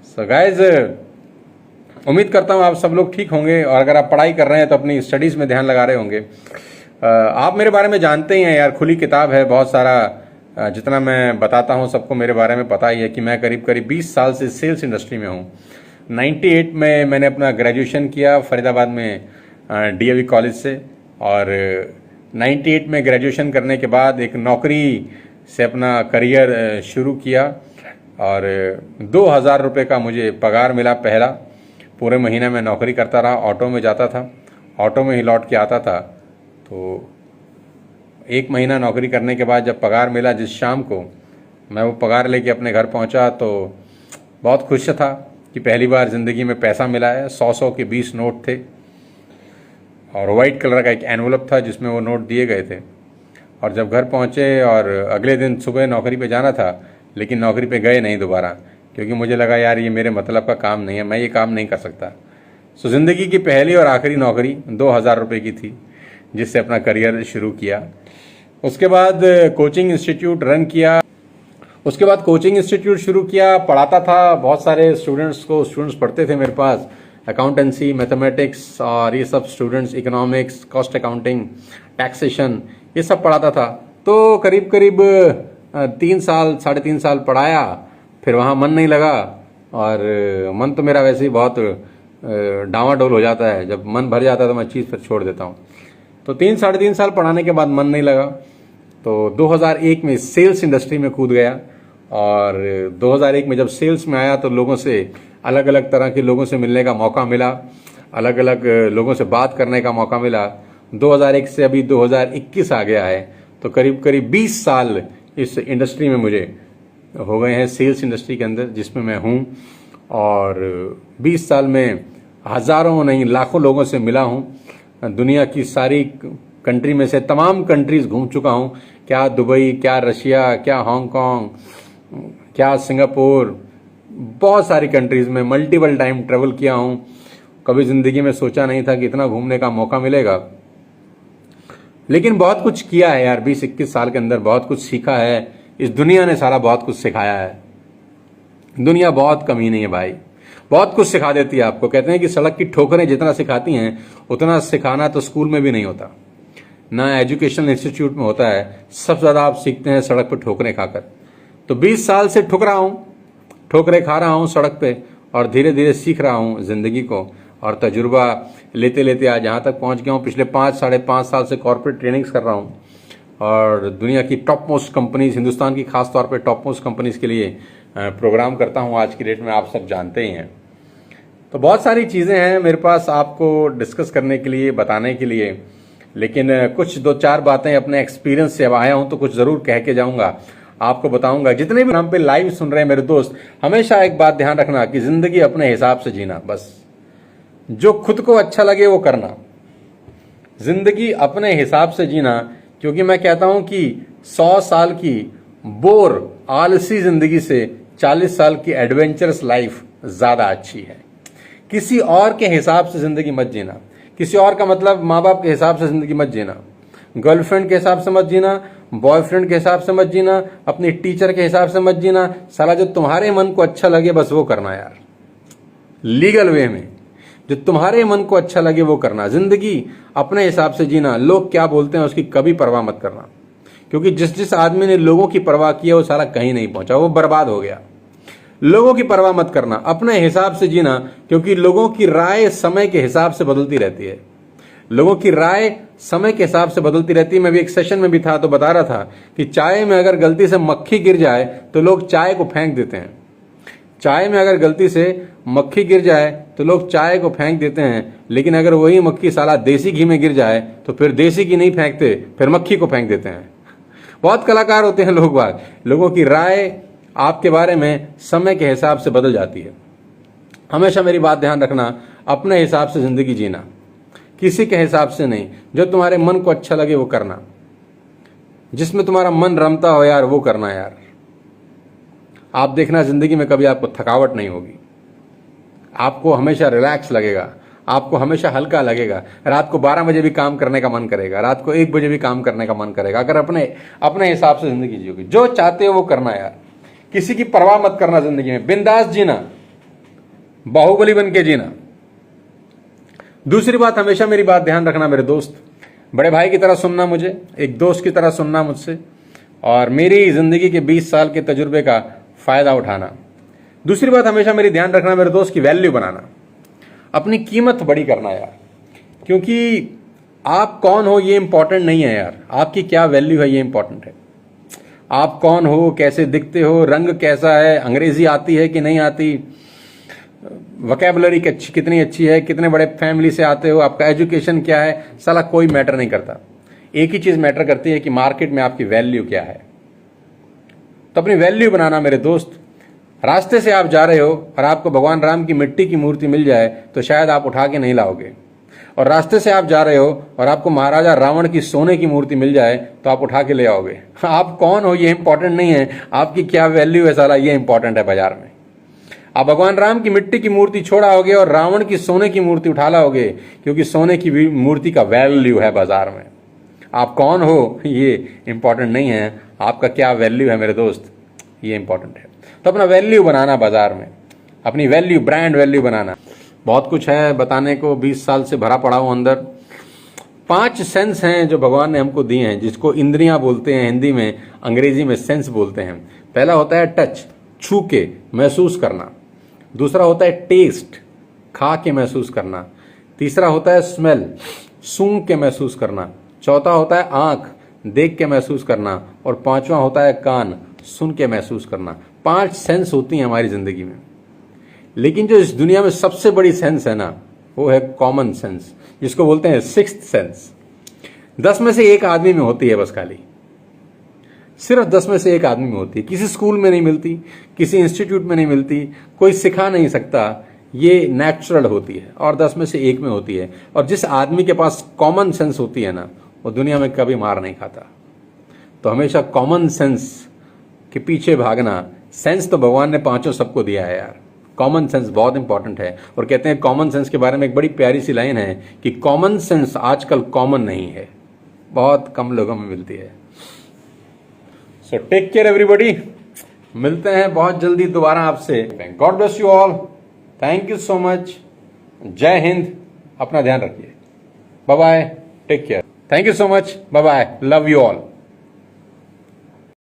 So guys, उम्मीद करता हूँ आप सब लोग ठीक होंगे और अगर आप पढ़ाई कर रहे हैं तो अपनी स्टडीज़ में ध्यान लगा रहे होंगे। आप मेरे बारे में जानते ही हैं यार, खुली किताब है बहुत सारा। जितना मैं बताता हूँ सबको मेरे बारे में पता ही है कि मैं करीब करीब 20 साल से सेल्स इंडस्ट्री में हूँ। 98 में मैंने अपना ग्रेजुएशन किया फरीदाबाद में DAV कॉलेज से, और 98 में ग्रेजुएशन करने के बाद एक नौकरी से अपना करियर शुरू किया और 2000 रुपये का मुझे पगार मिला पहला। पूरे महीने में नौकरी करता रहा, ऑटो में जाता था, ऑटो में ही लौट के आता था। तो एक महीना नौकरी करने के बाद जब पगार मिला, जिस शाम को मैं वो पगार लेके अपने घर पहुंचा, तो बहुत खुश था कि पहली बार ज़िंदगी में पैसा मिला है। 100 के 20 नोट थे और वाइट कलर का एक एनवलप था जिसमें वो नोट दिए गए थे। और जब घर पहुंचे और अगले दिन सुबह नौकरी पे जाना था, लेकिन नौकरी पे गए नहीं दोबारा, क्योंकि मुझे लगा यार ये मेरे मतलब का काम नहीं है, मैं ये काम नहीं कर सकता। सो ज़िंदगी की पहली और आखिरी नौकरी 2000 रुपये की थी, जिससे अपना करियर शुरू किया। उसके बाद कोचिंग इंस्टीट्यूट रन किया, उसके बाद कोचिंग इंस्टीट्यूट शुरू किया, पढ़ाता था बहुत सारे स्टूडेंट्स को। स्टूडेंट्स पढ़ते थे मेरे पास अकाउंटेंसी, मैथमेटिक्स और ये सब students, economics, cost accounting, taxation, ये सब पढ़ाता था। तो करीब करीब 3 साल 3.5 साल पढ़ाया, फिर वहाँ मन नहीं लगा। और मन तो मेरा वैसे ही बहुत डावाडोल हो जाता है, जब मन भर जाता है तो मैं चीज़ फिर छोड़ देता हूँ। तो 3-3.5 साल पढ़ाने के बाद मन नहीं लगा, तो 2001 में सेल्स इंडस्ट्री में कूद गया। और 2001 में जब सेल्स में आया तो लोगों से, अलग अलग तरह के लोगों से मिलने का मौका मिला, अलग अलग लोगों से बात करने का मौका मिला। 2001 से अभी 2021 आ गया है, तो करीब करीब 20 साल इस इंडस्ट्री में मुझे हो गए हैं, सेल्स इंडस्ट्री के अंदर जिसमें मैं हूँ। और 20 साल में हज़ारों नहीं लाखों लोगों से मिला हूँ। दुनिया की सारी कंट्री में से तमाम कंट्रीज घूम चुका हूँ, क्या दुबई, क्या रशिया, क्या हांगकांग, क्या सिंगापुर, बहुत सारी कंट्रीज़ में मल्टीपल टाइम ट्रेवल किया हूँ। कभी ज़िंदगी में सोचा नहीं था कि इतना घूमने का मौका मिलेगा, लेकिन बहुत कुछ किया है यार। 20-21 साल के अंदर बहुत कुछ सीखा है। इस दुनिया ने सारा बहुत कुछ सिखाया है। दुनिया बहुत कमी नहीं है भाई, बहुत कुछ सिखा देती है आपको। कहते हैं कि सड़क की ठोकरें जितना सिखाती हैं, उतना सिखाना तो स्कूल में भी नहीं होता, ना एजुकेशनल इंस्टीट्यूट में होता है। सबसे ज़्यादा आप सीखते हैं सड़क पर ठोकरें खाकर। तो 20 साल से ठुक रहा हूँ, ठोकरें खा रहा हूँ सड़क पे, और धीरे धीरे सीख रहा हूँ ज़िंदगी को। और तजुर्बा लेते लेते आज यहाँ तक पहुँच गया हूँ। पिछले 5-5.5 साल से कॉर्पोरेट ट्रेनिंग्स कर रहा हूँ और दुनिया की टॉप मोस्ट कंपनीज, हिंदुस्तान की खास तौर पे टॉप मोस्ट कंपनीज के लिए प्रोग्राम करता हूँ। आज की डेट में आप सब जानते ही हैं। तो बहुत सारी चीज़ें हैं मेरे पास आपको डिस्कस करने के लिए, बताने के लिए, लेकिन कुछ 2-4 बातें अपने एक्सपीरियंस से अब आया हूँ तो कुछ ज़रूर कह के जाऊँगा, आपको बताऊँगा। जितने भी नाम पे लाइव सुन रहे हैं मेरे दोस्त, हमेशा एक बात ध्यान रखना कि ज़िंदगी अपने हिसाब से जीना, बस जो खुद को अच्छा लगे वो करना। ज़िंदगी अपने हिसाब से जीना, क्योंकि मैं कहता हूँ कि 100 साल की बोर आलसी ज़िंदगी से 40 साल की एडवेंचरस लाइफ ज़्यादा अच्छी है। किसी और के हिसाब से ज़िंदगी मत जीना। किसी और का मतलब माँ बाप के हिसाब से ज़िंदगी मत जीना, गर्लफ्रेंड के हिसाब से मत जीना, बॉयफ्रेंड के हिसाब से मत जीना, अपनी टीचर के हिसाब से मत जीना। साला जो तुम्हारे मन को अच्छा लगे बस वो करना यार, लीगल वे में जो तुम्हारे मन को अच्छा लगे वो करना। जिंदगी अपने हिसाब से जीना। लोग क्या बोलते हैं उसकी कभी परवाह मत करना, क्योंकि जिस आदमी ने लोगों की परवाह की है वो साला कहीं नहीं पहुंचा, वो बर्बाद हो गया। लोगों की परवाह मत करना, अपने हिसाब से जीना, क्योंकि लोगों की राय समय के हिसाब से बदलती रहती है। लोगों की राय समय के हिसाब से बदलती रहती है। मैं भी एक सेशन में भी था तो बता रहा था कि चाय में अगर गलती से मक्खी गिर जाए तो लोग चाय को फेंक देते हैं। चाय में अगर गलती से मक्खी गिर जाए तो लोग चाय को फेंक देते हैं, लेकिन अगर वही मक्खी साला देसी घी में गिर जाए तो फिर देसी घी नहीं फेंकते, फिर मक्खी को फेंक देते हैं। बहुत कलाकार होते हैं लोग बाग। लोगों की राय आपके बारे में समय के हिसाब से बदल जाती है। हमेशा मेरी बात ध्यान रखना, अपने हिसाब से जिंदगी जीना, किसी के हिसाब से नहीं। जो तुम्हारे मन को अच्छा लगे वो करना, जिसमें तुम्हारा मन रमता हो यार वो करना यार। आप देखना जिंदगी में कभी आपको थकावट नहीं होगी, आपको हमेशा रिलैक्स लगेगा, आपको हमेशा हल्का लगेगा। रात को 12 बजे भी काम करने का मन करेगा, रात को 1 बजे भी काम करने का मन करेगा, अगर अपने हिसाब से जिंदगी जियोगे। जो चाहते हो वो करना यार, किसी की परवाह मत करना, जिंदगी में बिंदास जीना। बाहुबली बन के जीना। दूसरी बात, हमेशा मेरी बात ध्यान रखना मेरे दोस्त, बड़े भाई की तरह सुनना मुझे, एक दोस्त की तरह सुनना मुझसे, और मेरी जिंदगी के 20 साल के तजुर्बे का फायदा उठाना। दूसरी बात, हमेशा मेरी ध्यान रखना मेरे दोस्त की वैल्यू बनाना, अपनी कीमत बड़ी करना यार, क्योंकि आप कौन हो ये इंपॉर्टेंट नहीं है यार, आपकी क्या वैल्यू है ये इंपॉर्टेंट है। आप कौन हो, कैसे दिखते हो, रंग कैसा है, अंग्रेजी आती है कि नहीं आती, वोकैबुलरी कितनी अच्छी है, कितने बड़े फैमिली से आते हो, आपका एजुकेशन क्या है, साला कोई मैटर नहीं करता। एक ही चीज मैटर करती है कि मार्केट में आपकी वैल्यू क्या है। तो अपनी वैल्यू बनाना मेरे दोस्त। रास्ते से आप जा रहे हो और आपको भगवान राम की मिट्टी की मूर्ति मिल जाए तो शायद आप उठा के नहीं लाओगे, और रास्ते से आप जा रहे हो और आपको महाराजा रावण की सोने की मूर्ति मिल जाए तो आप उठा के ले आओगे। आप कौन हो ये इंपॉर्टेंट नहीं है, आपकी क्या वैल्यू है साला ये इंपॉर्टेंट है बाजार में। आप भगवान राम की मिट्टी की मूर्ति छोड़ाओगे और रावण की सोने की मूर्ति उठा लाओगे, क्योंकि सोने की मूर्ति का वैल्यू है बाजार में। आप कौन हो ये इंपॉर्टेंट नहीं है, आपका क्या वैल्यू है मेरे दोस्त ये इंपॉर्टेंट है। तो अपना वैल्यू बनाना बाजार में, अपनी वैल्यू, ब्रांड वैल्यू बनाना। बहुत कुछ है बताने को, 20 साल से भरा पड़ा हूं अंदर। 5 सेंस हैं जो भगवान ने हमको दिए हैं, जिसको इंद्रियां बोलते हैं हिंदी में, अंग्रेजी में सेंस बोलते हैं। पहला होता है टच, छू के महसूस करना। दूसरा होता है टेस्ट, खा के महसूस करना। तीसरा होता है स्मेल, सूंघ के महसूस करना। चौथा होता है आंख, देख के महसूस करना। और पांचवा होता है कान, सुन के महसूस करना। 5 सेंस होती हैं हमारी जिंदगी में, लेकिन जो इस दुनिया में सबसे बड़ी सेंस है ना, वो है कॉमन सेंस, जिसको बोलते हैं 6th सेंस। 10 में से एक आदमी में होती है बस, खाली सिर्फ 10 में से एक आदमी में होती है। किसी स्कूल में नहीं मिलती, किसी इंस्टीट्यूट में नहीं मिलती, कोई सिखा नहीं सकता, ये नेचुरल होती है और 10 में से एक में होती है। और जिस आदमी के पास कॉमन सेंस होती है ना, वो दुनिया में कभी मार नहीं खाता। तो हमेशा कॉमन सेंस के पीछे भागना। सेंस तो भगवान ने 5 सबको दिया है यार, कॉमन सेंस बहुत इंपॉर्टेंट है। और कहते हैं कॉमन सेंस के बारे में एक बड़ी प्यारी सी लाइन है कि कॉमन सेंस आजकल कॉमन नहीं है, बहुत कम लोगों में मिलती है। सो टेक केयर एवरीबॉडी, मिलते हैं बहुत जल्दी दोबारा आपसे। God bless you all, thank you so much, Jai Hind, अपना ध्यान रखिए, bye bye, take care, thank you so much, bye bye, love you all.